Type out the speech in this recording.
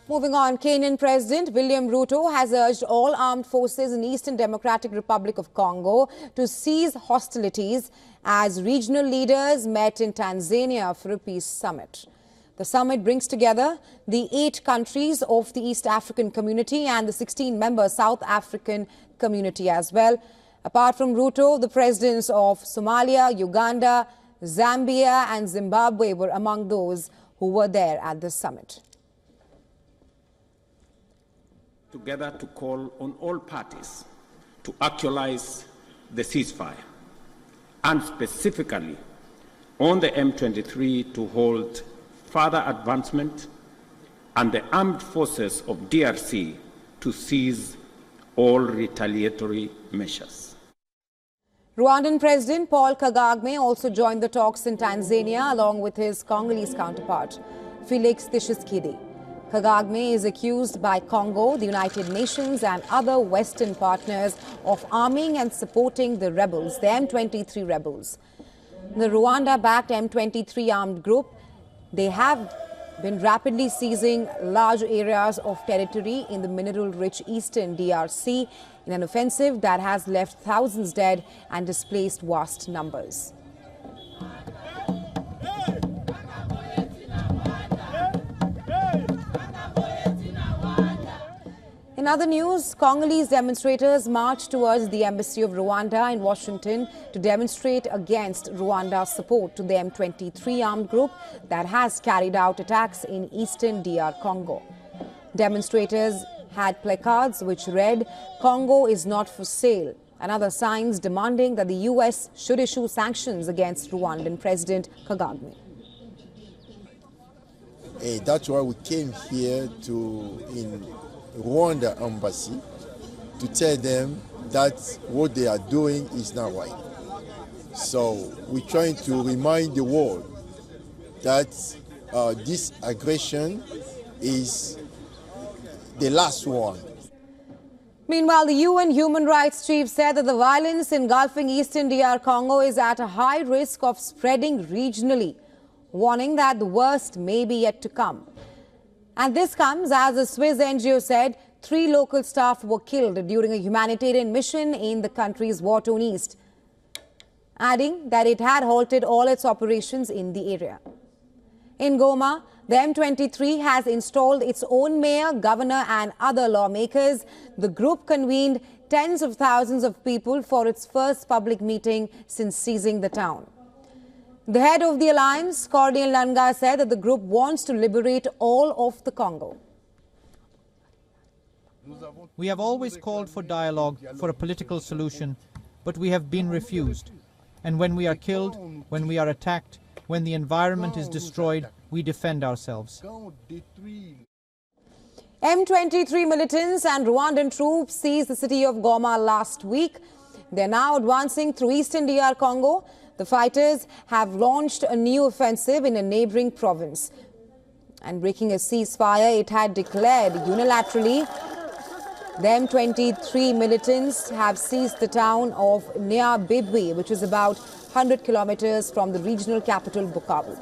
Moving on, Kenyan President William Ruto has urged all armed forces in Eastern Democratic Republic of Congo to cease hostilities as regional leaders met in Tanzania for a peace summit. The summit brings together the 8 countries of the East African community and the 16-member South African community as well. Apart from Ruto, the presidents of Somalia, Uganda, Zambia and Zimbabwe were among those who were there at the summit. Together to call on all parties to actualize the ceasefire, and specifically on the M23 to hold further advancement and the armed forces of DRC to cease all retaliatory measures. Rwandan President Paul Kagame also joined the talks in Tanzania along with his Congolese counterpart, Felix Tshisekedi. Kagame is accused by Congo, the United Nations and other Western partners of arming and supporting the rebels, the M23 rebels. The Rwanda-backed M23 armed group, they have been rapidly seizing large areas of territory in the mineral-rich eastern DRC in an offensive that has left thousands dead and displaced vast numbers. In other news, Congolese demonstrators marched towards the embassy of Rwanda in Washington to demonstrate against Rwanda's support to the M23 armed group that has carried out attacks in eastern DR Congo. Demonstrators had placards which read, "Congo is not for sale," and other signs demanding that the US should issue sanctions against Rwandan President Kagame. That's why we came here in Rwanda embassy to tell them that what they are doing is not right. So we're trying to remind the world that this aggression is the last one. Meanwhile, the UN human rights chief said that the violence engulfing eastern DR Congo is at a high risk of spreading regionally, warning that the worst may be yet to come. And this comes as a Swiss NGO said 3 local staff were killed during a humanitarian mission in the country's war-torn east, adding that it had halted all its operations in the area. In Goma, the M23 has installed its own mayor, governor and other lawmakers. The group convened tens of thousands of people for its first public meeting since seizing the town. The head of the alliance, Cordial Langa, said that the group wants to liberate all of the Congo. We have always called for dialogue, for a political solution, but we have been refused. And when we are killed, when we are attacked, when the environment is destroyed, we defend ourselves. M23 militants and Rwandan troops seized the city of Goma last week. They are now advancing through eastern DR Congo. The fighters have launched a new offensive in a neighboring province. And breaking a ceasefire it had declared unilaterally, the M23 militants have seized the town of Nyabibwe, which is about 100 kilometers from the regional capital Bukavu.